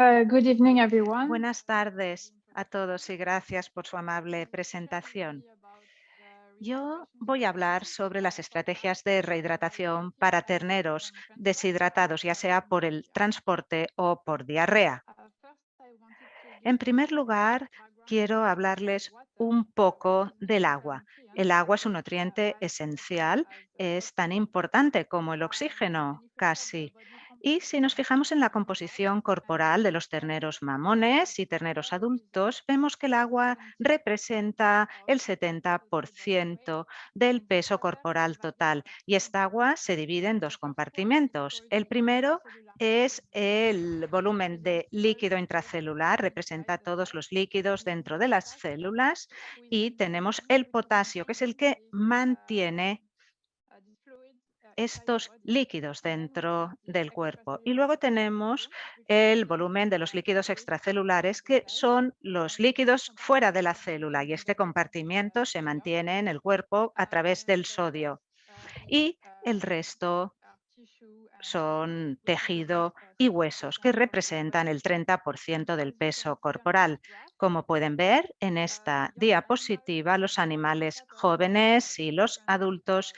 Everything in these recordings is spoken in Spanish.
Good evening, everyone. Buenas tardes a todos y gracias por su amable presentación. Yo voy a hablar sobre las estrategias de rehidratación para terneros deshidratados, ya sea por el transporte o por diarrea. En primer lugar, quiero hablarles un poco del agua. El agua es un nutriente esencial, es tan importante como el oxígeno, casi. Y si nos fijamos en la composición corporal de los terneros mamones y terneros adultos, vemos que el agua representa el 70% del peso corporal total. Y esta agua se divide en dos compartimentos. El primero es el volumen de líquido intracelular, representa todos los líquidos dentro de las células, y tenemos el potasio, que es el que mantiene estos líquidos dentro del cuerpo. Y luego tenemos el volumen de los líquidos extracelulares, que son los líquidos fuera de la célula, y este compartimiento se mantiene en el cuerpo a través del sodio. Y el resto son tejido y huesos, que representan el 30% del peso corporal. Como pueden ver en esta diapositiva, los animales jóvenes y los adultos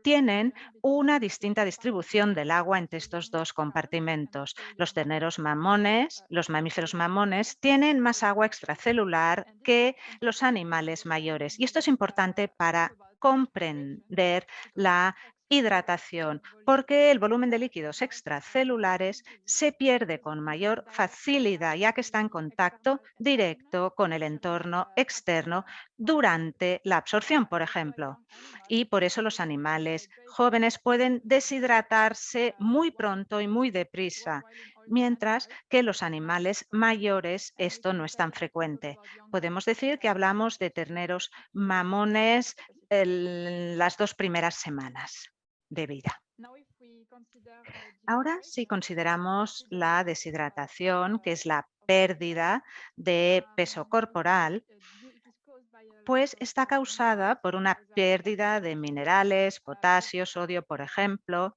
tienen una distinta distribución del agua entre estos dos compartimentos. Los terneros mamones, los mamíferos mamones, tienen más agua extracelular que los animales mayores. Y esto es importante para comprender la hidratación, porque el volumen de líquidos extracelulares se pierde con mayor facilidad, ya que está en contacto directo con el entorno externo durante la absorción, por ejemplo. Y por eso los animales jóvenes pueden deshidratarse muy pronto y muy deprisa, mientras que los animales mayores esto no es tan frecuente. Podemos decir que hablamos de terneros mamones las 2 primeras semanas de vida. Ahora, si consideramos la deshidratación, que es la pérdida de peso corporal, pues está causada por una pérdida de minerales, potasio, sodio, por ejemplo,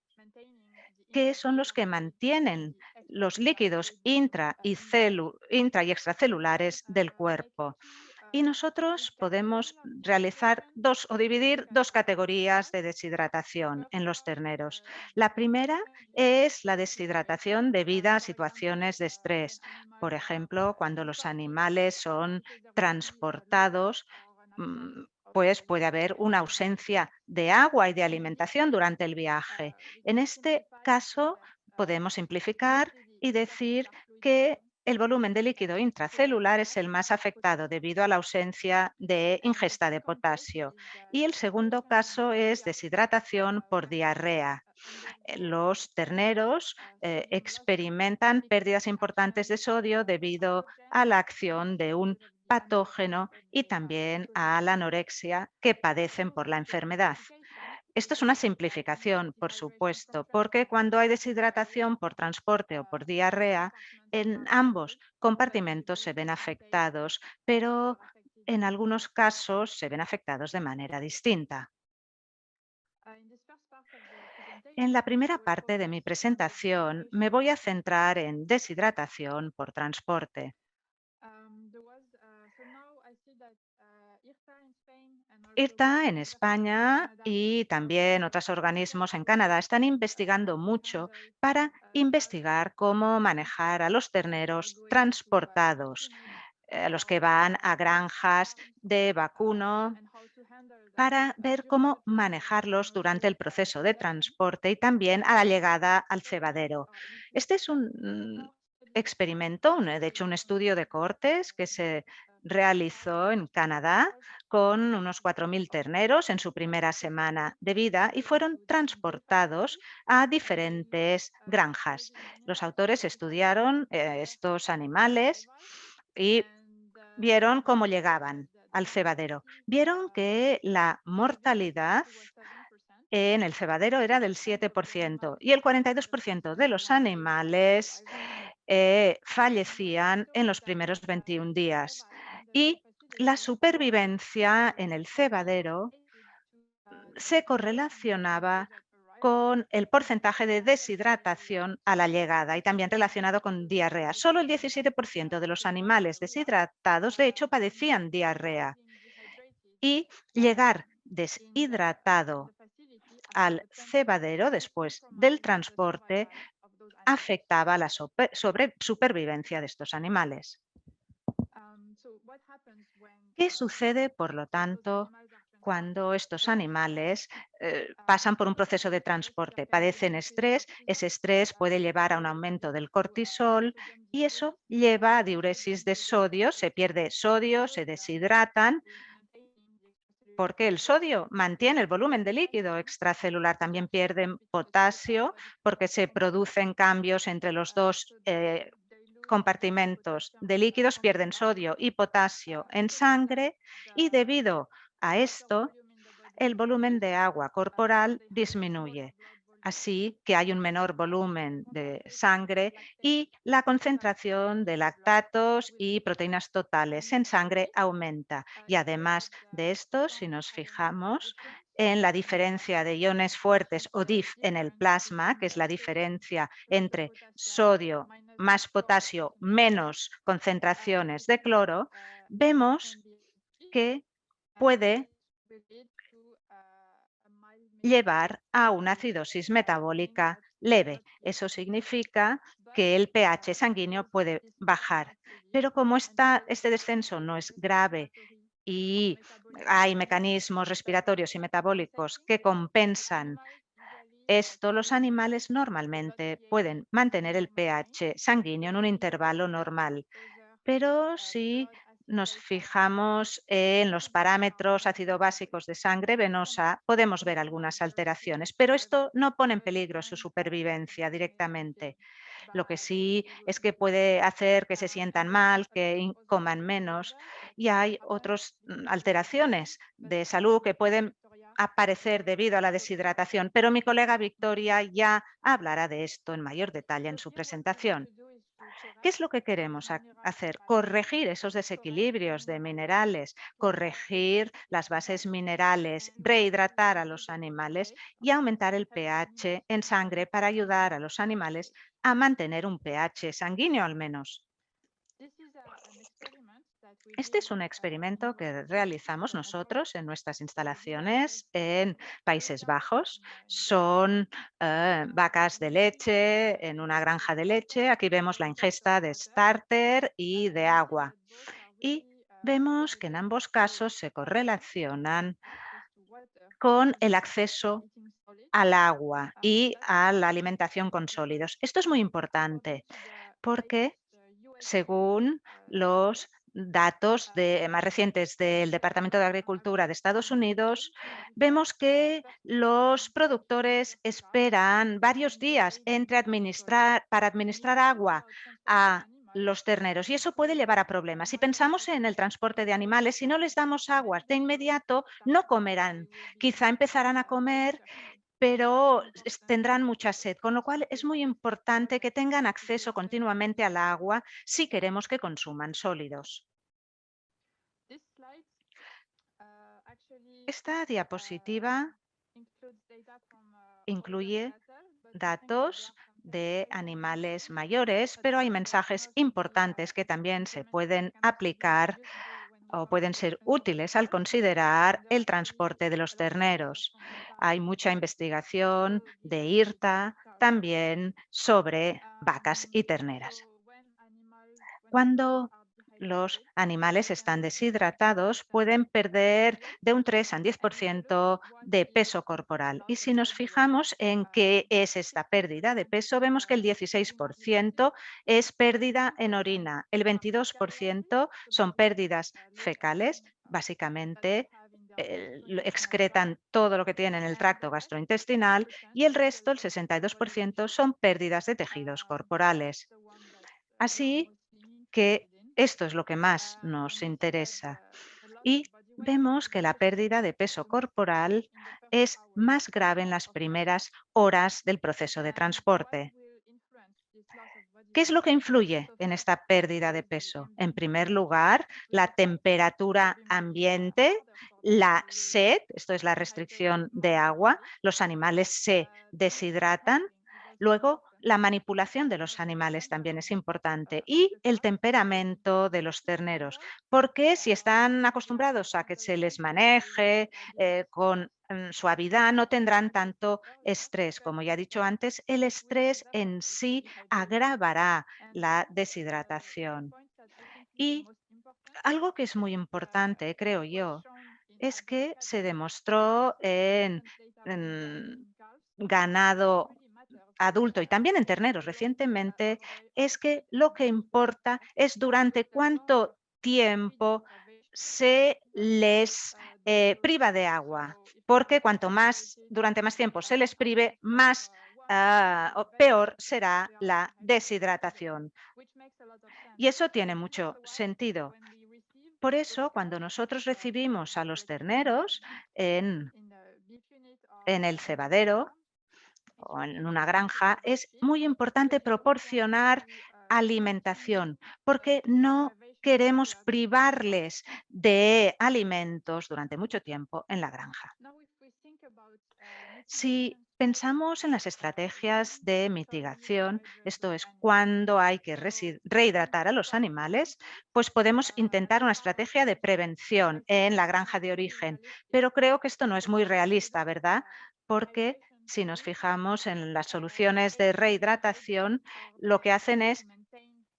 que son los que mantienen los líquidos intra y extracelulares del cuerpo. Y nosotros podemos realizar dos o dividir dos categorías de deshidratación en los terneros. La primera es la deshidratación debida a situaciones de estrés. Por ejemplo, cuando los animales son transportados, pues puede haber una ausencia de agua y de alimentación durante el viaje. En este caso, podemos simplificar y decir que el volumen de líquido intracelular es el más afectado debido a la ausencia de ingesta de potasio. Y el segundo caso es deshidratación por diarrea. Los terneros experimentan pérdidas importantes de sodio debido a la acción de un patógeno y también a la anorexia que padecen por la enfermedad. Esto es una simplificación, por supuesto, porque cuando hay deshidratación por transporte o por diarrea, en ambos compartimentos se ven afectados, pero en algunos casos se ven afectados de manera distinta. En la primera parte de mi presentación me voy a centrar en deshidratación por transporte. IRTA en España y también otros organismos en Canadá están investigando mucho para investigar cómo manejar a los terneros transportados, a los que van a granjas de vacuno, para ver cómo manejarlos durante el proceso de transporte y también a la llegada al cebadero. Este es un experimento, de hecho un estudio de cohortes que se realizó en Canadá con unos 4.000 terneros en su primera semana de vida y fueron transportados a diferentes granjas. Los autores estudiaron estos animales y vieron cómo llegaban al cebadero. Vieron que la mortalidad en el cebadero era del 7% y el 42% de los animales fallecían en los primeros 21 días. Y la supervivencia en el cebadero se correlacionaba con el porcentaje de deshidratación a la llegada y también relacionado con diarrea. Solo el 17% de los animales deshidratados, de hecho, padecían diarrea. Y llegar deshidratado al cebadero después del transporte afectaba a la supervivencia de estos animales. ¿Qué sucede, por lo tanto, cuando estos animales pasan por un proceso de transporte? Padecen estrés, ese estrés puede llevar a un aumento del cortisol y eso lleva a diuresis de sodio, se pierde sodio, se deshidratan, porque el sodio mantiene el volumen de líquido extracelular. También pierden potasio porque se producen cambios entre los dos compartimentos de líquidos, pierden sodio y potasio en sangre y debido a esto el volumen de agua corporal disminuye. Así que hay un menor volumen de sangre y la concentración de lactatos y proteínas totales en sangre aumenta. Y además de esto, si nos fijamos en la diferencia de iones fuertes o DIF en el plasma, que es la diferencia entre sodio más potasio menos concentraciones de cloro, vemos que puede llevar a una acidosis metabólica leve. Eso significa que el pH sanguíneo puede bajar. Pero como este descenso no es grave y hay mecanismos respiratorios y metabólicos que compensan esto, los animales normalmente pueden mantener el pH sanguíneo en un intervalo normal. Pero si nos fijamos en los parámetros ácido básicos de sangre venosa, podemos ver algunas alteraciones, pero esto no pone en peligro su supervivencia directamente. Lo que sí es que puede hacer que se sientan mal, que coman menos y hay otras alteraciones de salud que pueden aparecer debido a la deshidratación, pero mi colega Victoria ya hablará de esto en mayor detalle en su presentación. ¿Qué es lo que queremos hacer? Corregir esos desequilibrios de minerales, corregir las bases minerales, rehidratar a los animales y aumentar el pH en sangre para ayudar a los animales a mantener un pH sanguíneo al menos. Este es un experimento que realizamos nosotros en nuestras instalaciones en Países Bajos. Son vacas de leche en una granja de leche. Aquí vemos la ingesta de starter y de agua. Y vemos que en ambos casos se correlacionan con el acceso al agua y a la alimentación con sólidos. Esto es muy importante porque según los datos más recientes del Departamento de Agricultura de Estados Unidos, vemos que los productores esperan varios días para administrar agua a los terneros y eso puede llevar a problemas. Si pensamos en el transporte de animales, si no les damos agua de inmediato, no comerán. Quizá empezarán a comer pero tendrán mucha sed, con lo cual es muy importante que tengan acceso continuamente al agua si queremos que consuman sólidos. Esta diapositiva incluye datos de animales mayores, pero hay mensajes importantes que también se pueden aplicar o pueden ser útiles al considerar el transporte de los terneros. Hay mucha investigación de IRTA también sobre vacas y terneras. Cuando los animales están deshidratados, pueden perder de un 3 al 10% de peso corporal. Y si nos fijamos en qué es esta pérdida de peso, vemos que el 16% es pérdida en orina, el 22% son pérdidas fecales, básicamente excretan todo lo que tienen en el tracto gastrointestinal y el resto, el 62%, son pérdidas de tejidos corporales. Así que esto es lo que más nos interesa. Y vemos que la pérdida de peso corporal es más grave en las primeras horas del proceso de transporte. ¿Qué es lo que influye en esta pérdida de peso? En primer lugar, la temperatura ambiente, la sed, esto es la restricción de agua, los animales se deshidratan. Luego, la manipulación de los animales también es importante y el temperamento de los terneros, porque si están acostumbrados a que se les maneje con suavidad, no tendrán tanto estrés. Como ya he dicho antes, el estrés en sí agravará la deshidratación. Y algo que es muy importante, creo yo, es que se demostró en ganado adulto y también en terneros recientemente, es que lo que importa es durante cuánto tiempo se les priva de agua, porque cuanto más, durante más tiempo se les prive, más o peor será la deshidratación. Y eso tiene mucho sentido. Por eso, cuando nosotros recibimos a los terneros en, en el cebadero o en una granja, es muy importante proporcionar alimentación, porque no queremos privarles de alimentos durante mucho tiempo en la granja. Si pensamos en las estrategias de mitigación, esto es cuando hay que rehidratar a los animales, pues podemos intentar una estrategia de prevención en la granja de origen. Pero creo que esto no es muy realista, ¿verdad? Porque si nos fijamos en las soluciones de rehidratación, lo que hacen es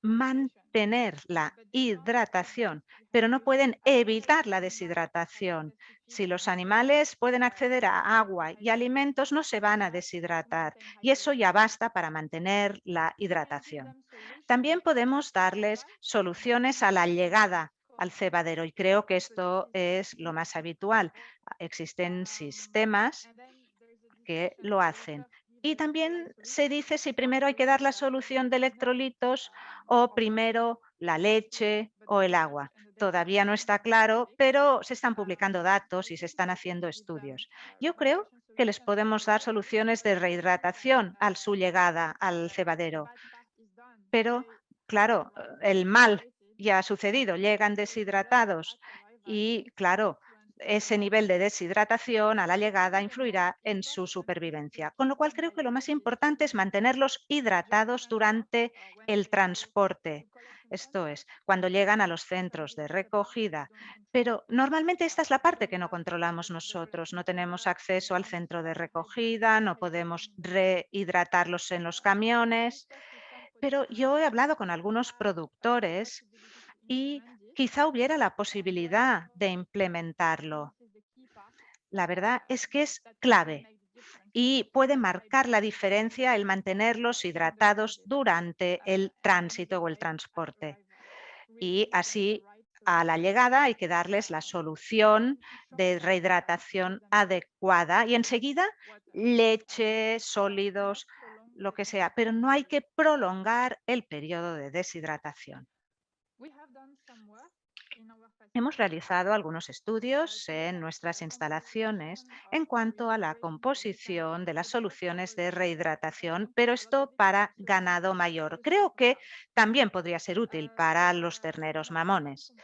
mantener la hidratación, pero no pueden evitar la deshidratación. Si los animales pueden acceder a agua y alimentos, no se van a deshidratar y eso ya basta para mantener la hidratación. También podemos darles soluciones a la llegada al cebadero y creo que esto es lo más habitual. Existen sistemas que lo hacen. Y también se dice si primero hay que dar la solución de electrolitos o primero la leche o el agua. Todavía no está claro, pero se están publicando datos y se están haciendo estudios. Yo creo que les podemos dar soluciones de rehidratación al su llegada al cebadero, pero claro, el mal ya ha sucedido, llegan deshidratados y claro, ese nivel de deshidratación a la llegada influirá en su supervivencia. Con lo cual creo que lo más importante es mantenerlos hidratados durante el transporte. Esto es, cuando llegan a los centros de recogida. Pero normalmente esta es la parte que no controlamos nosotros. No tenemos acceso al centro de recogida, no podemos rehidratarlos en los camiones. Pero yo he hablado con algunos productores y quizá hubiera la posibilidad de implementarlo. La verdad es que es clave y puede marcar la diferencia el mantenerlos hidratados durante el tránsito o el transporte. Y así, a la llegada hay que darles la solución de rehidratación adecuada y enseguida leche, sólidos, lo que sea, pero no hay que prolongar el periodo de deshidratación. Hemos realizado algunos estudios en nuestras instalaciones en cuanto a la composición de las soluciones de rehidratación, pero esto para ganado mayor. Creo que también podría ser útil para los terneros mamones.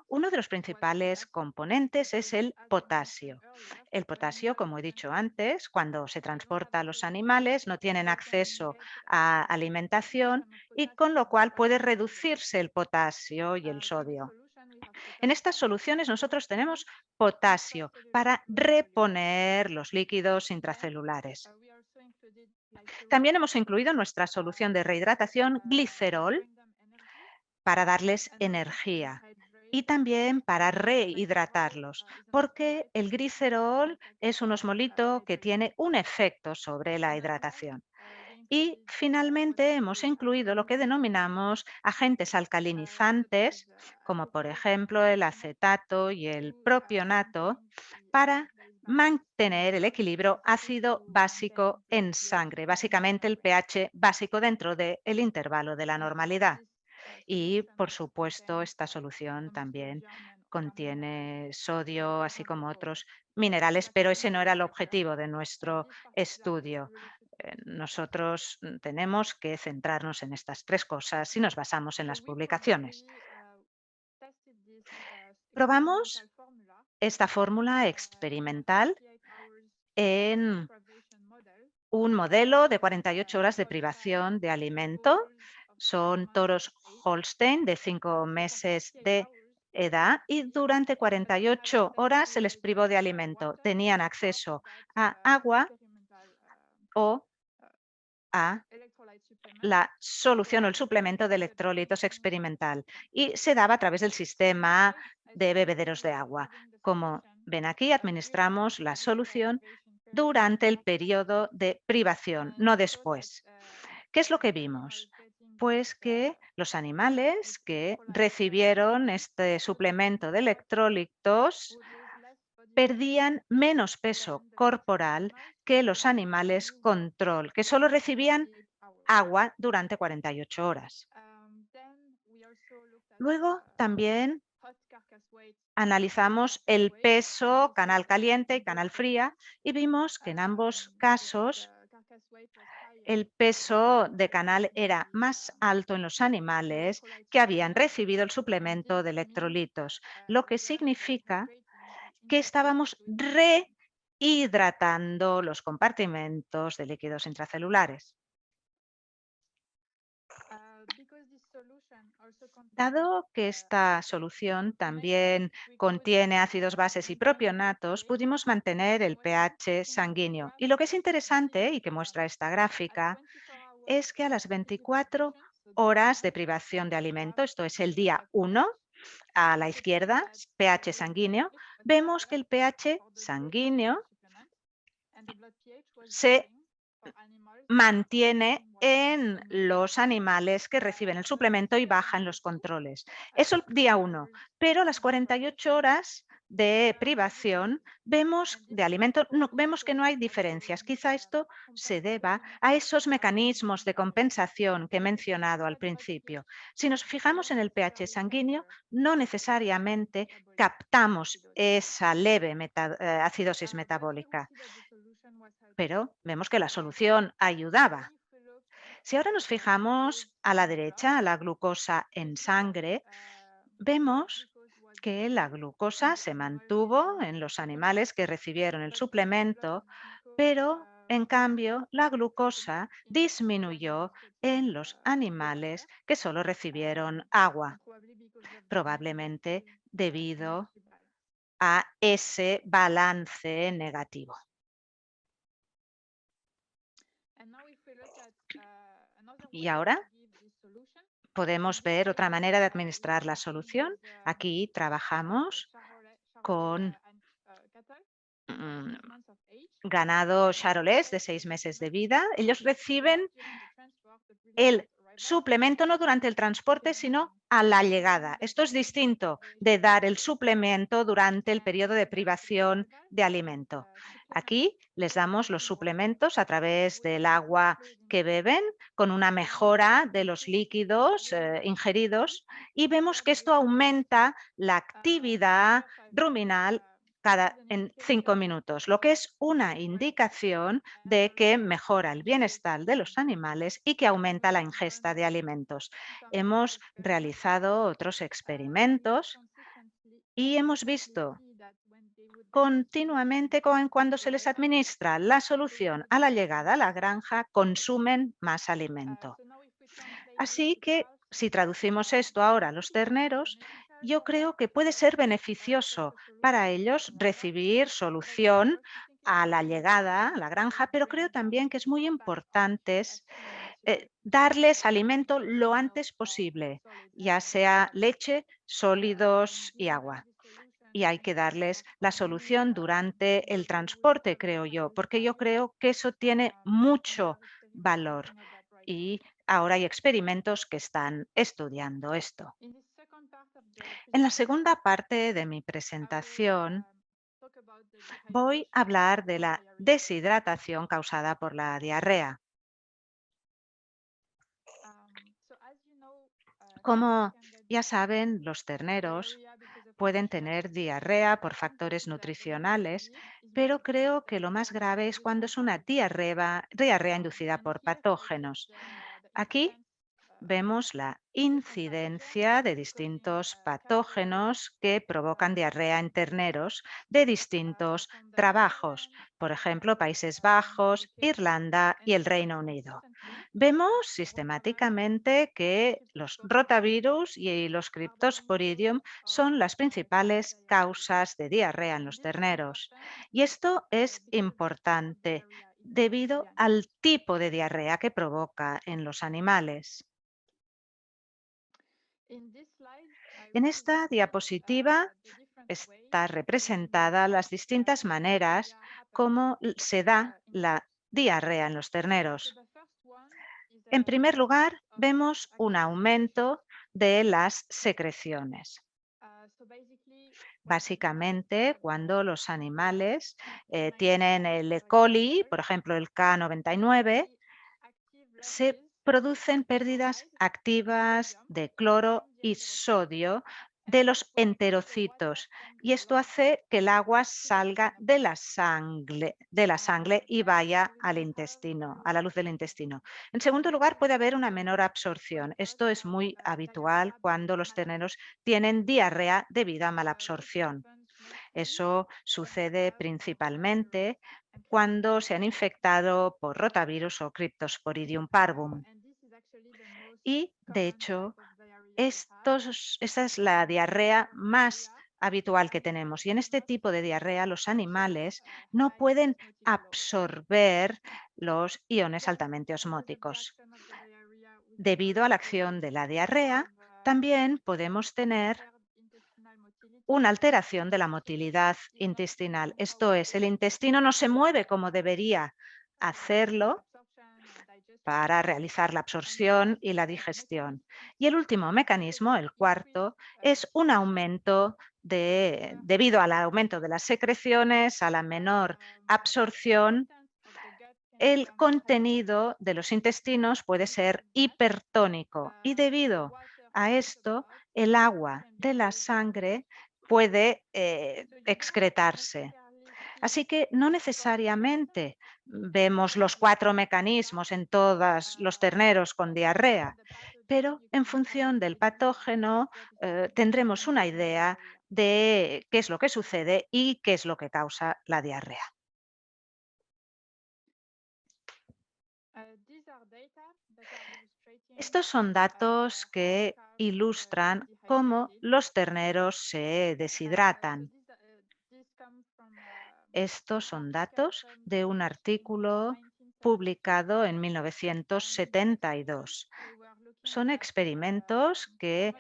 Uno de los principales componentes es el potasio. El potasio, como he dicho antes, cuando se transporta a los animales no tienen acceso a alimentación y con lo cual puede reducirse el potasio y el sodio. En estas soluciones nosotros tenemos potasio para reponer los líquidos intracelulares. También hemos incluido en nuestra solución de rehidratación glicerol para darles energía y también para rehidratarlos, porque el glicerol es un osmolito que tiene un efecto sobre la hidratación. Y finalmente hemos incluido lo que denominamos agentes alcalinizantes, como por ejemplo el acetato y el propionato, para mantener el equilibrio ácido básico en sangre, básicamente el pH básico dentro del intervalo de la normalidad. Y, por supuesto, esta solución también contiene sodio, así como otros minerales, pero ese no era el objetivo de nuestro estudio. Nosotros tenemos que centrarnos en estas tres cosas si nos basamos en las publicaciones. Probamos esta fórmula experimental en un modelo de 48 horas de privación de alimento. Son toros Holstein de 5 meses de edad y durante 48 horas se les privó de alimento. Tenían acceso a agua o a la solución o el suplemento de electrolitos experimental y se daba a través del sistema de bebederos de agua. Como ven aquí, administramos la solución durante el periodo de privación, no después. ¿Qué es lo que vimos? Pues que los animales que recibieron este suplemento de electrolitos perdían menos peso corporal que los animales control, que solo recibían agua durante 48 horas. Luego también analizamos el peso canal caliente y canal fría y vimos que en ambos casos el peso de canal era más alto en los animales que habían recibido el suplemento de electrolitos, lo que significa que estábamos rehidratando los compartimentos de líquidos intracelulares. Dado que esta solución también contiene ácidos bases y propionatos, pudimos mantener el pH sanguíneo. Y lo que es interesante y que muestra esta gráfica es que a las 24 horas de privación de alimento, esto es el día 1, a la izquierda, pH sanguíneo, vemos que el pH sanguíneo se mantiene en los animales que reciben el suplemento y baja en los controles. Eso el día 1, pero a las 48 horas de privación vemos de alimento, vemos que no hay diferencias. Quizá esto se deba a esos mecanismos de compensación que he mencionado al principio. Si nos fijamos en el pH sanguíneo, no necesariamente captamos esa leve acidosis metabólica, pero vemos que la solución ayudaba. Si ahora nos fijamos a la derecha, a la glucosa en sangre, vemos que la glucosa se mantuvo en los animales que recibieron el suplemento, pero en cambio la glucosa disminuyó en los animales que solo recibieron agua, probablemente debido a ese balance negativo. Y ahora podemos ver otra manera de administrar la solución. Aquí trabajamos con mm, ganado charolés de 6 meses de vida. Ellos reciben el suplemento no durante el transporte, sino a la llegada. Esto es distinto de dar el suplemento durante el periodo de privación de alimento. Aquí les damos los suplementos a través del agua que beben, con una mejora de los líquidos ingeridos, y vemos que esto aumenta la actividad ruminal en 5 minutos, lo que es una indicación de que mejora el bienestar de los animales y que aumenta la ingesta de alimentos. Hemos realizado otros experimentos y hemos visto continuamente cuando se les administra la solución a la llegada a la granja, consumen más alimento. Así que si traducimos esto ahora a los terneros, yo creo que puede ser beneficioso para ellos recibir solución a la llegada a la granja, pero creo también que es muy importante darles alimento lo antes posible, ya sea leche, sólidos y agua. Y hay que darles la solución durante el transporte, creo yo, porque yo creo que eso tiene mucho valor. Y ahora hay experimentos que están estudiando esto. En la segunda parte de mi presentación voy a hablar de la deshidratación causada por la diarrea. Como ya saben, los terneros pueden tener diarrea por factores nutricionales, pero creo que lo más grave es cuando es una diarrea inducida por patógenos. Aquí vemos la incidencia de distintos patógenos que provocan diarrea en terneros de distintos trabajos, por ejemplo, Países Bajos, Irlanda y el Reino Unido. Vemos sistemáticamente que los rotavirus y los Cryptosporidium son las principales causas de diarrea en los terneros. Y esto es importante debido al tipo de diarrea que provoca en los animales. En esta diapositiva está representada las distintas maneras como se da la diarrea en los terneros. En primer lugar, vemos un aumento de las secreciones. Básicamente, cuando los animales tienen el E. coli, por ejemplo el K99, se producen pérdidas activas de cloro y sodio de los enterocitos y esto hace que el agua salga de la sangre y vaya al intestino, a la luz del intestino. En segundo lugar, puede haber una menor absorción. Esto es muy habitual cuando los terneros tienen diarrea debido a mala absorción. Eso sucede principalmente cuando se han infectado por rotavirus o Cryptosporidium parvum. Y, de hecho, esta es la diarrea más habitual que tenemos. Y en este tipo de diarrea los animales no pueden absorber los iones altamente osmóticos. Debido a la acción de la diarrea, también podemos tener una alteración de la motilidad intestinal. Esto es, el intestino no se mueve como debería hacerlo para realizar la absorción y la digestión. Y el último mecanismo, el cuarto, es un aumento debido al aumento de las secreciones, a la menor absorción, el contenido de los intestinos puede ser hipertónico y debido a esto el agua de la sangre puede excretarse. Así que no necesariamente vemos los cuatro mecanismos en todos los terneros con diarrea, pero en función del patógeno tendremos una idea de qué es lo que sucede y qué es lo que causa la diarrea. Estos son datos que ilustran cómo los terneros se deshidratan. Estos son datos de un artículo publicado en 1972. Son experimentos que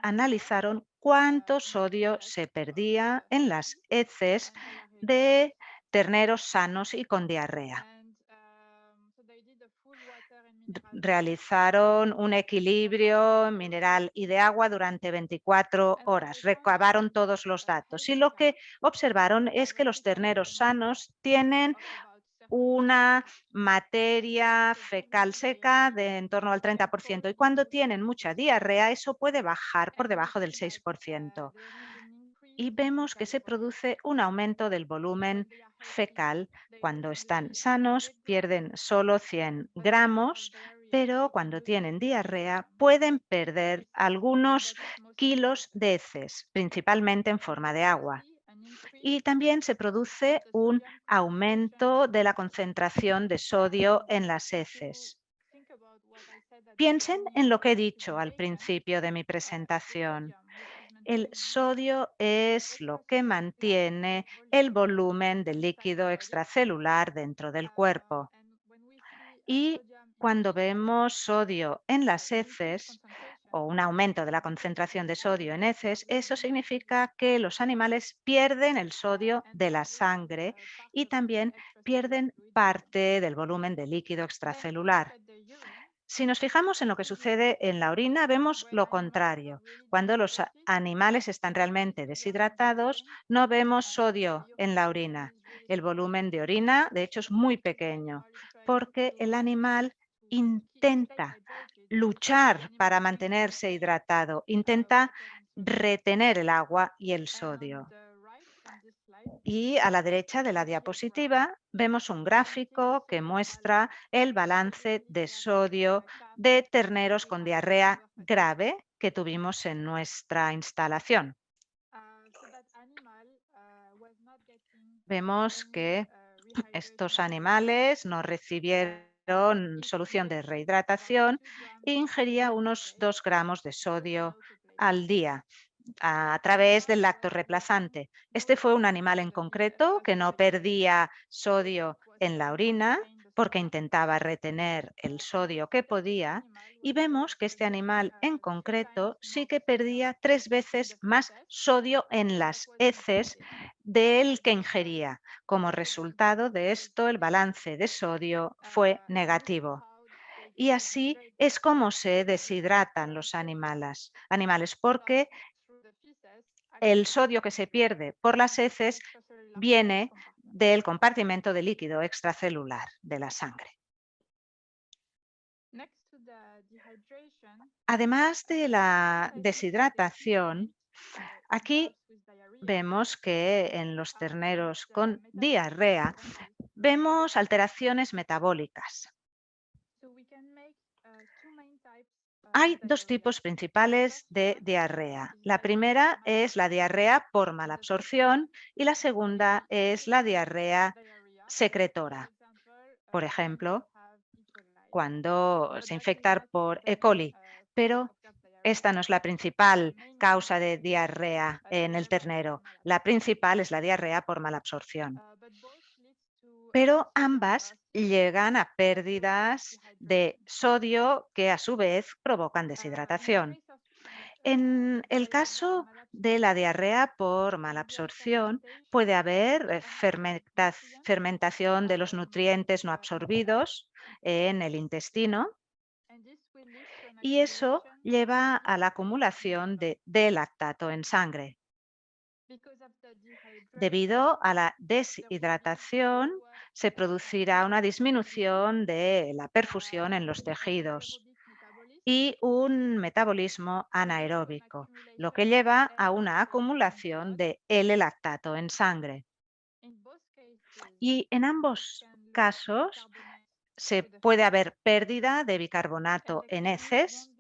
analizaron cuánto sodio se perdía en las heces de terneros sanos y con diarrea. Realizaron un equilibrio mineral y de agua durante 24 horas. Recabaron todos los datos y lo que observaron es que los terneros sanos tienen una materia fecal seca de en torno al 30% y cuando tienen mucha diarrea eso puede bajar por debajo del 6% y vemos que se produce un aumento del volumen fecal. Cuando están sanos pierden solo 100 gramos, pero cuando tienen diarrea pueden perder algunos kilos de heces, principalmente en forma de agua. Y también se produce un aumento de la concentración de sodio en las heces. Piensen en lo que he dicho al principio de mi presentación. El sodio es lo que mantiene el volumen de líquido extracelular dentro del cuerpo. Y cuando vemos sodio en las heces o un aumento de la concentración de sodio en heces, eso significa que los animales pierden el sodio de la sangre y también pierden parte del volumen de líquido extracelular. Si nos fijamos en lo que sucede en la orina, vemos lo contrario. Cuando los animales están realmente deshidratados, no vemos sodio en la orina. El volumen de orina, de hecho, es muy pequeño, porque el animal intenta luchar para mantenerse hidratado, intenta retener el agua y el sodio. Y a la derecha de la diapositiva vemos un gráfico que muestra el balance de sodio de terneros con diarrea grave que tuvimos en nuestra instalación. Vemos que estos animales no recibieron solución de rehidratación e ingería unos 2 gramos de sodio al día a través del lactorreemplazante. Este fue un animal en concreto que no perdía sodio en la orina porque intentaba retener el sodio que podía, y vemos que este animal en concreto sí que perdía 3 veces más sodio en las heces del que ingería. Como resultado de esto, el balance de sodio fue negativo. Y así es como se deshidratan los animales, porque el sodio que se pierde por las heces viene del compartimento de líquido extracelular de la sangre. Además de la deshidratación, aquí vemos que en los terneros con diarrea vemos alteraciones metabólicas. Hay 2 tipos principales de diarrea. La primera es la diarrea por malabsorción y la segunda es la diarrea secretora. Por ejemplo, cuando se infecta por E. coli, pero esta no es la principal causa de diarrea en el ternero. La principal es la diarrea por malabsorción. Pero ambas llegan a pérdidas de sodio que a su vez provocan deshidratación. En el caso de la diarrea por malabsorción, puede haber fermentación de los nutrientes no absorbidos en el intestino, y eso lleva a la acumulación de lactato en sangre. Debido a la deshidratación, se producirá una disminución de la perfusión en los tejidos y un metabolismo anaeróbico, lo que lleva a una acumulación de L-lactato en sangre. Y en ambos casos se puede haber pérdida de bicarbonato en heces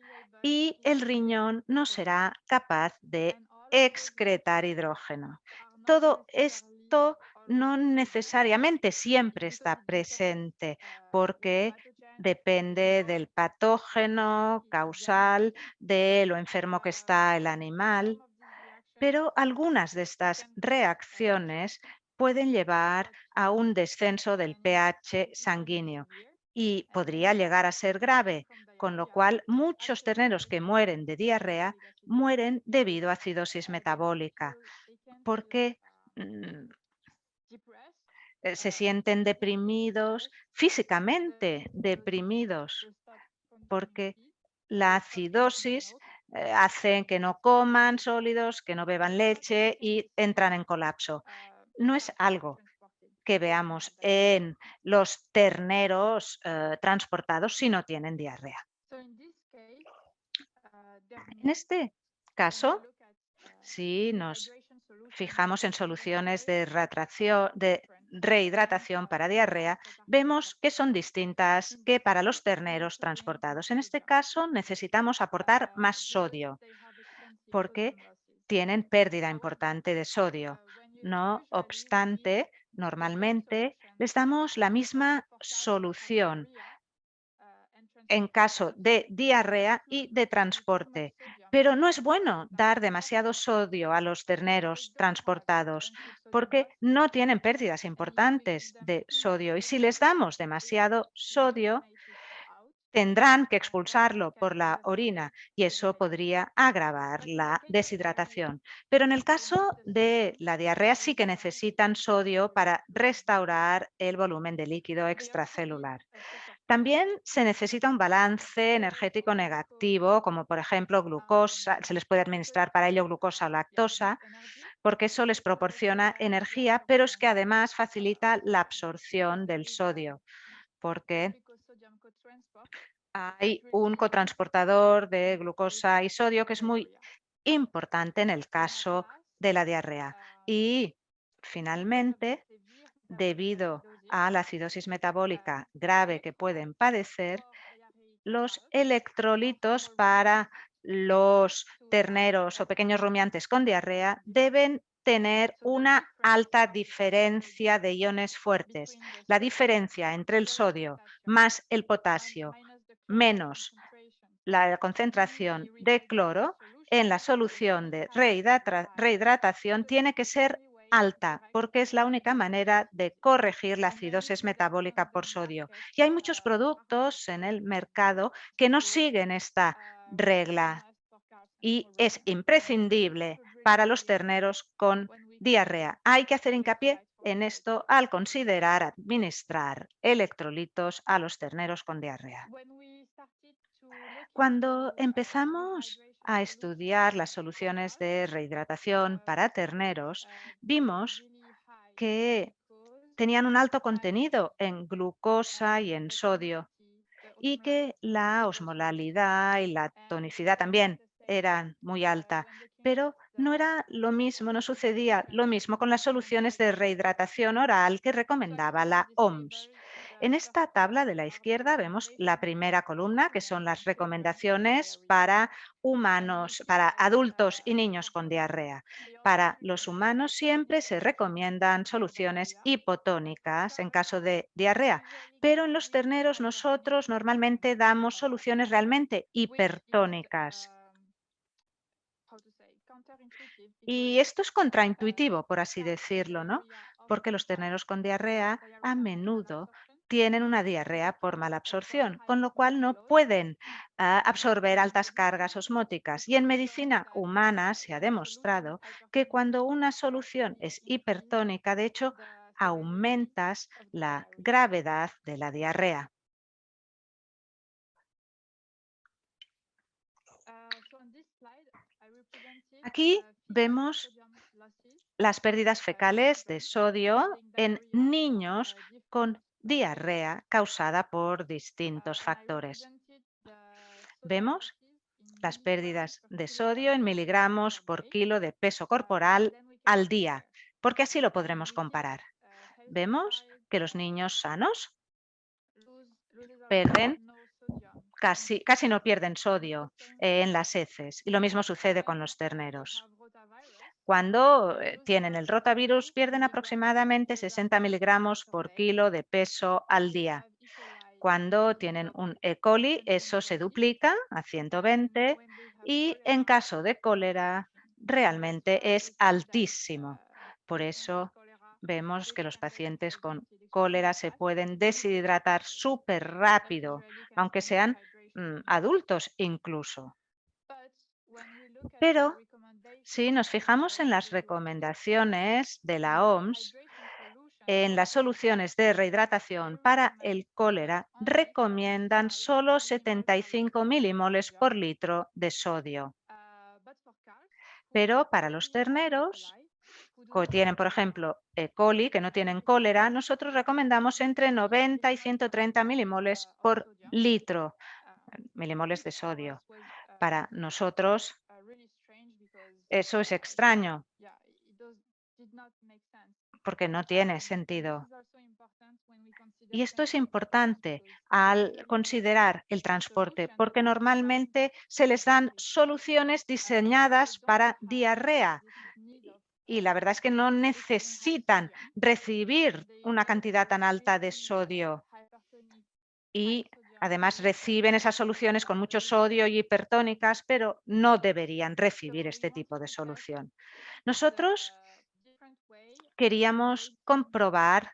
y el riñón no será capaz de excretar hidrógeno. Todo esto no necesariamente siempre está presente porque depende del patógeno causal, de lo enfermo que está el animal, pero algunas de estas reacciones pueden llevar a un descenso del pH sanguíneo y podría llegar a ser grave, con lo cual muchos terneros que mueren de diarrea mueren debido a acidosis metabólica, porque se sienten deprimidos, físicamente deprimidos, porque la acidosis hace que no coman sólidos, que no beban leche y entran en colapso. No es algo que veamos en los terneros transportados si no tienen diarrea. En este caso, si nos fijamos en soluciones de rehidratación para diarrea, vemos que son distintas que para los terneros transportados. En este caso, necesitamos aportar más sodio porque tienen pérdida importante de sodio. No obstante, normalmente les damos la misma solución en caso de diarrea y de transporte. Pero no es bueno dar demasiado sodio a los terneros transportados porque no tienen pérdidas importantes de sodio. Y si les damos demasiado sodio, tendrán que expulsarlo por la orina y eso podría agravar la deshidratación. Pero en el caso de la diarrea sí que necesitan sodio para restaurar el volumen de líquido extracelular. También se necesita un balance energético negativo, como por ejemplo glucosa, se les puede administrar para ello glucosa o lactosa, porque eso les proporciona energía, pero es que además facilita la absorción del sodio, porque hay un cotransportador de glucosa y sodio que es muy importante en el caso de la diarrea. Y finalmente, debido a la acidosis metabólica grave que pueden padecer, los electrolitos para los terneros o pequeños rumiantes con diarrea deben tener una alta diferencia de iones fuertes. La diferencia entre el sodio más el potasio menos la concentración de cloro en la solución de rehidratación tiene que ser alta, porque es la única manera de corregir la acidosis metabólica por sodio. Y hay muchos productos en el mercado que no siguen esta regla y es imprescindible para los terneros con diarrea. Hay que hacer hincapié en esto al considerar administrar electrolitos a los terneros con diarrea. Cuando empezamos a estudiar las soluciones de rehidratación para terneros, vimos que tenían un alto contenido en glucosa y en sodio y que la osmolalidad y la tonicidad también eran muy alta, pero no era lo mismo, no sucedía lo mismo con las soluciones de rehidratación oral que recomendaba la OMS. En esta tabla de la izquierda vemos la primera columna, que son las recomendaciones para humanos, para adultos y niños con diarrea. Para los humanos siempre se recomiendan soluciones hipotónicas en caso de diarrea, pero en los terneros nosotros normalmente damos soluciones realmente hipertónicas. Y esto es contraintuitivo, por así decirlo, ¿no? Porque los terneros con diarrea a menudo tienen una diarrea por mala absorción, con lo cual no pueden absorber altas cargas osmóticas. Y en medicina humana se ha demostrado que cuando una solución es hipertónica, de hecho, aumentas la gravedad de la diarrea. Aquí vemos las pérdidas fecales de sodio en niños con diarrea causada por distintos factores. Vemos las pérdidas de sodio en miligramos por kilo de peso corporal al día, porque así lo podremos comparar. Vemos que los niños sanos pierden casi no pierden sodio en las heces y lo mismo sucede con los terneros. Cuando tienen el rotavirus, pierden aproximadamente 60 miligramos por kilo de peso al día. Cuando tienen un E. coli, eso se duplica a 120 y en caso de cólera, realmente es altísimo. Por eso vemos que los pacientes con cólera se pueden deshidratar súper rápido, aunque sean adultos incluso. Pero si nos fijamos en las recomendaciones de la OMS, en las soluciones de rehidratación para el cólera recomiendan solo 75 milimoles por litro de sodio. Pero para los terneros que tienen, por ejemplo, E. coli, que no tienen cólera, nosotros recomendamos entre 90 y 130 milimoles por litro, milimoles de sodio. Para nosotros eso es extraño porque no tiene sentido. Y esto es importante al considerar el transporte, porque normalmente se les dan soluciones diseñadas para diarrea. Y la verdad es que no necesitan recibir una cantidad tan alta de sodio. Y además reciben esas soluciones con mucho sodio y hipertónicas, pero no deberían recibir este tipo de solución. Nosotros queríamos comprobar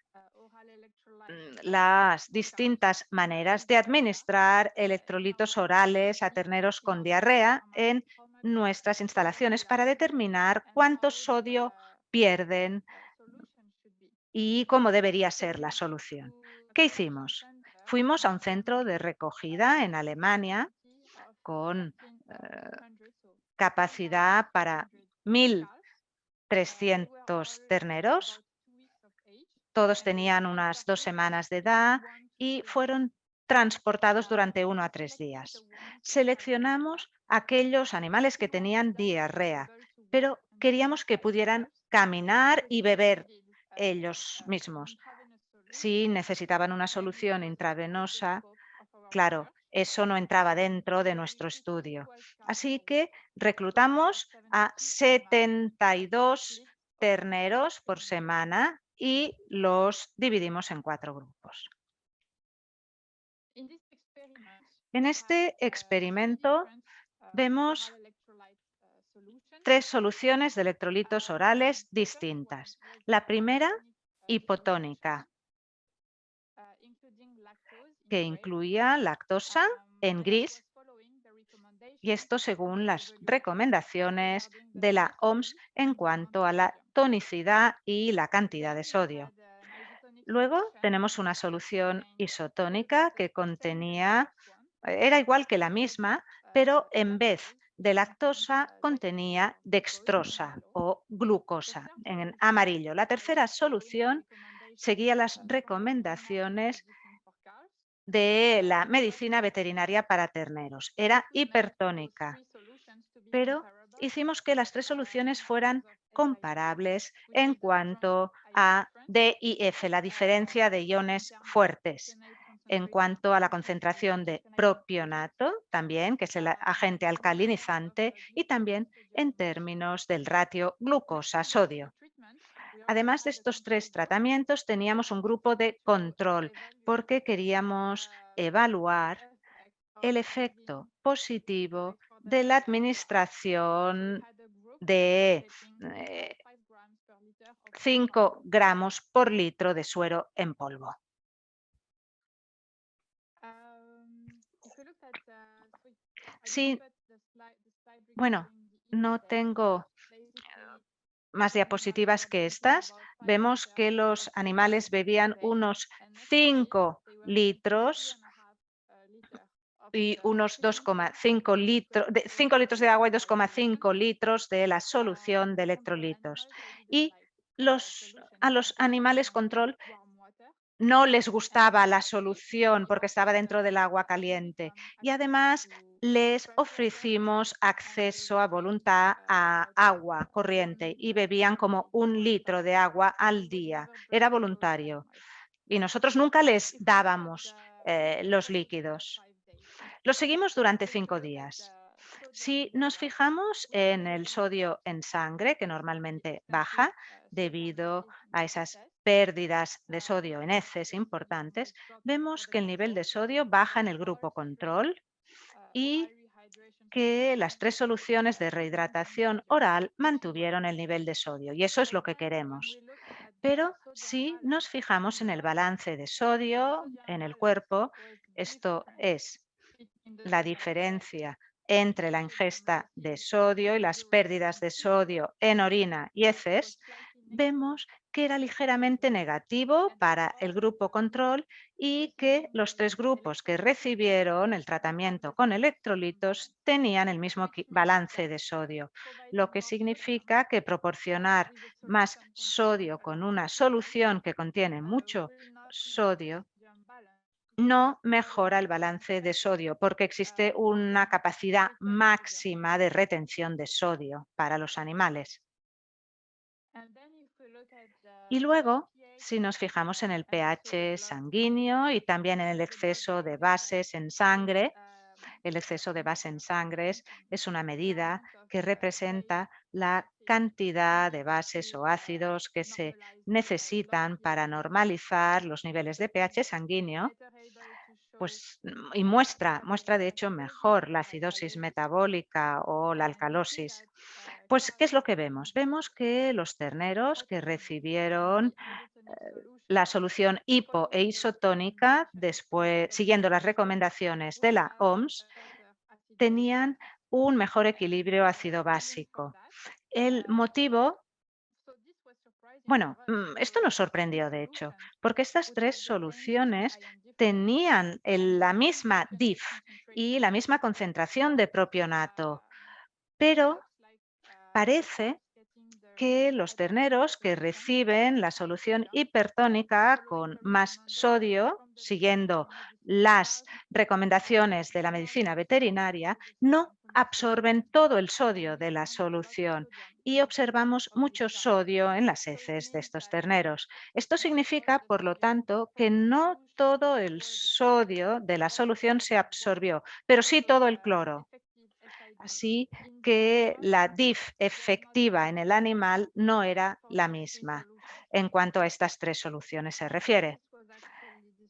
las distintas maneras de administrar electrolitos orales a terneros con diarrea en nuestras instalaciones para determinar cuánto sodio pierden y cómo debería ser la solución. ¿Qué hicimos? Fuimos a un centro de recogida en Alemania con capacidad para 1.300 terneros. Todos tenían unas 2 semanas de edad y fueron transportados durante 1 a 3 días. Seleccionamos aquellos animales que tenían diarrea, pero queríamos que pudieran caminar y beber ellos mismos. Si necesitaban una solución intravenosa, claro, eso no entraba dentro de nuestro estudio. Así que reclutamos a 72 terneros por semana y los dividimos en 4 grupos. En este experimento vemos 3 soluciones de electrolitos orales distintas. La primera, hipotónica, que incluía lactosa en gris, y esto según las recomendaciones de la OMS en cuanto a la tonicidad y la cantidad de sodio. Luego tenemos una solución isotónica que era igual que la misma, pero en vez de lactosa contenía dextrosa o glucosa en amarillo. La tercera solución seguía las recomendaciones de la medicina veterinaria para terneros. Era hipertónica, pero hicimos que las 3 soluciones fueran comparables en cuanto a D y F, la diferencia de iones fuertes. En cuanto a la concentración de propionato, también, que es el agente alcalinizante, y también en términos del ratio glucosa-sodio. Además de estos 3 tratamientos, teníamos un grupo de control porque queríamos evaluar el efecto positivo de la administración de 5 gramos por litro de suero en polvo. Sí, bueno, no tengo más diapositivas que estas. Vemos que los animales bebían unos 5 litros y unos 2,5 litros, 5 litros de agua y 2,5 litros de la solución de electrolitos. Y a los animales control no les gustaba la solución porque estaba dentro del agua caliente. Y además les ofrecimos acceso a voluntad a agua corriente y bebían como 1 litro de agua al día. Era voluntario. Y nosotros nunca les dábamos los líquidos. Lo seguimos durante 5 días. Si nos fijamos en el sodio en sangre, que normalmente baja debido a esas pérdidas de sodio en heces importantes, vemos que el nivel de sodio baja en el grupo control y que las 3 soluciones de rehidratación oral mantuvieron el nivel de sodio. Y eso es lo que queremos. Pero si nos fijamos en el balance de sodio en el cuerpo, esto es la diferencia entre la ingesta de sodio y las pérdidas de sodio en orina y heces, vemos que era ligeramente negativo para el grupo control y que los 3 grupos que recibieron el tratamiento con electrolitos tenían el mismo balance de sodio, lo que significa que proporcionar más sodio con una solución que contiene mucho sodio no mejora el balance de sodio porque existe una capacidad máxima de retención de sodio para los animales. Y luego, si nos fijamos en el pH sanguíneo y también en el exceso de bases en sangre, el exceso de base en sangre es una medida que representa la cantidad de bases o ácidos que se necesitan para normalizar los niveles de pH sanguíneo, pues, y muestra de hecho mejor la acidosis metabólica o la alcalosis. Pues, ¿qué es lo que vemos? Vemos que los terneros que recibieron la solución hipo e isotónica, después, siguiendo las recomendaciones de la OMS, tenían un mejor equilibrio ácido-básico. El motivo, bueno, esto nos sorprendió de hecho, porque estas 3 soluciones tenían la misma DIF y la misma concentración de propionato, pero parece que los terneros que reciben la solución hipertónica con más sodio, siguiendo las recomendaciones de la medicina veterinaria, no absorben todo el sodio de la solución y observamos mucho sodio en las heces de estos terneros. Esto significa, por lo tanto, que no todo el sodio de la solución se absorbió, pero sí todo el cloro. Así que la DIF efectiva en el animal no era la misma en cuanto a estas tres soluciones se refiere.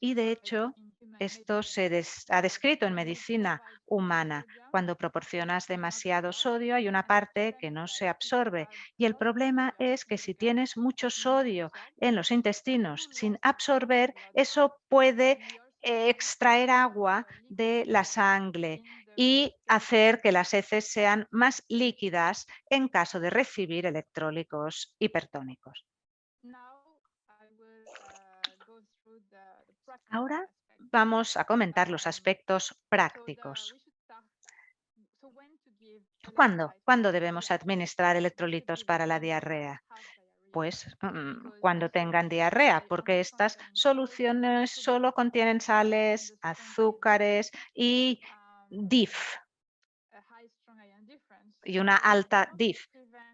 Y de hecho, esto ha descrito en medicina humana. Cuando proporcionas demasiado sodio, hay una parte que no se absorbe. Y el problema es que si tienes mucho sodio en los intestinos sin absorber, eso puede extraer agua de la sangre y hacer que las heces sean más líquidas en caso de recibir electrólicos hipertónicos. Ahora vamos a comentar los aspectos prácticos. ¿Cuándo debemos administrar electrolitos para la diarrea? Pues cuando tengan diarrea, porque estas soluciones solo contienen sales, azúcares y DIF y una alta DIF,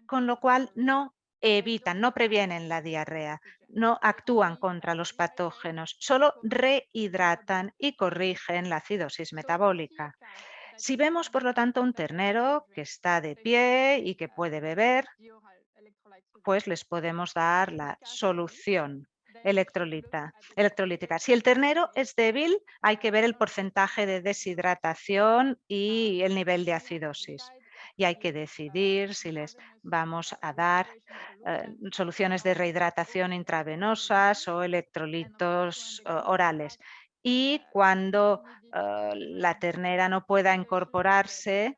con lo cual no evitan, no previenen la diarrea, no actúan contra los patógenos, solo rehidratan y corrigen la acidosis metabólica. Si vemos, por lo tanto, un ternero que está de pie y que puede beber, pues les podemos dar la solución electrolítica. Si el ternero es débil, hay que ver el porcentaje de deshidratación y el nivel de acidosis. Y hay que decidir si les vamos a dar soluciones de rehidratación intravenosas o electrolitos orales. Y cuando la ternera no pueda incorporarse,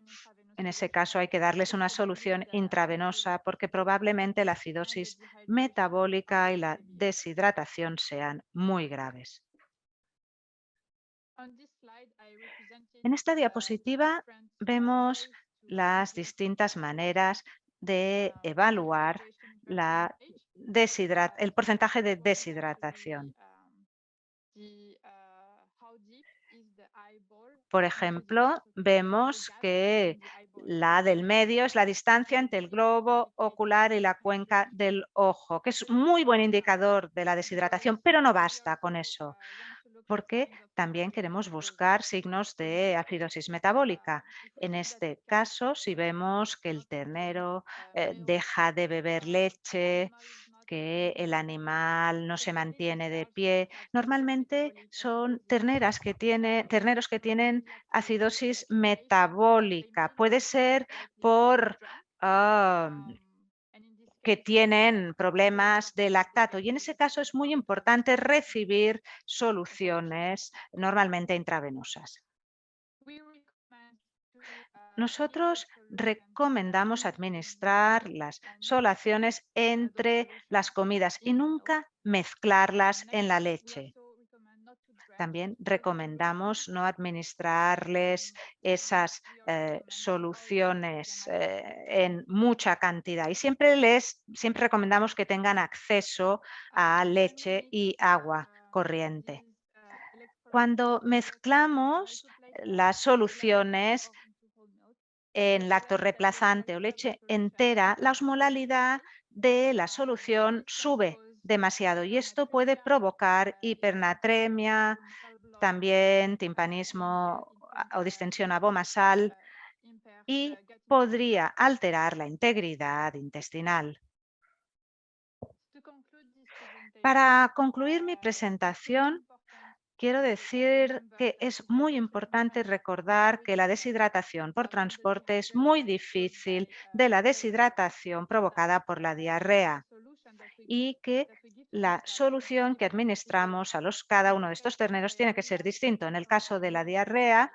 en ese caso hay que darles una solución intravenosa porque probablemente la acidosis metabólica y la deshidratación sean muy graves. En esta diapositiva vemos las distintas maneras de evaluar el porcentaje de deshidratación. Por ejemplo, vemos que la del medio es la distancia entre el globo ocular y la cuenca del ojo, que es muy buen indicador de la deshidratación, pero no basta con eso, porque también queremos buscar signos de acidosis metabólica. En este caso, si vemos que el ternero deja de beber leche, que el animal no se mantiene de pie. Normalmente son terneros que tienen acidosis metabólica. Puede ser por que tienen problemas de lactato y en ese caso es muy importante recibir soluciones normalmente intravenosas. Nosotros recomendamos administrar las solaciones entre las comidas y nunca mezclarlas en la leche. También recomendamos no administrarles esas soluciones en mucha cantidad y siempre recomendamos que tengan acceso a leche y agua corriente. Cuando mezclamos las soluciones en lactorreemplazante o leche entera, la osmolalidad de la solución sube demasiado y esto puede provocar hipernatremia, también timpanismo o distensión abomasal y podría alterar la integridad intestinal. Para concluir mi presentación, quiero decir que es muy importante recordar que la deshidratación por transporte es muy difícil de la deshidratación provocada por la diarrea y que la solución que administramos a cada uno de estos terneros tiene que ser distinto. En el caso de la diarrea,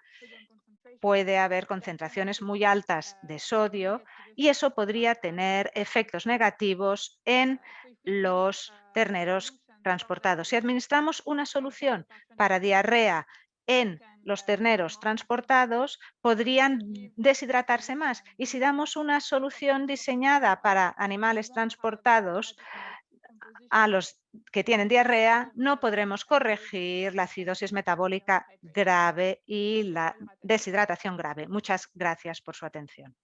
puede haber concentraciones muy altas de sodio y eso podría tener efectos negativos en los terneros transportados. Si administramos una solución para diarrea en los terneros transportados podrían deshidratarse más. Y si damos una solución diseñada para animales transportados a los que tienen diarrea, no podremos corregir la acidosis metabólica grave y la deshidratación grave. Muchas gracias por su atención.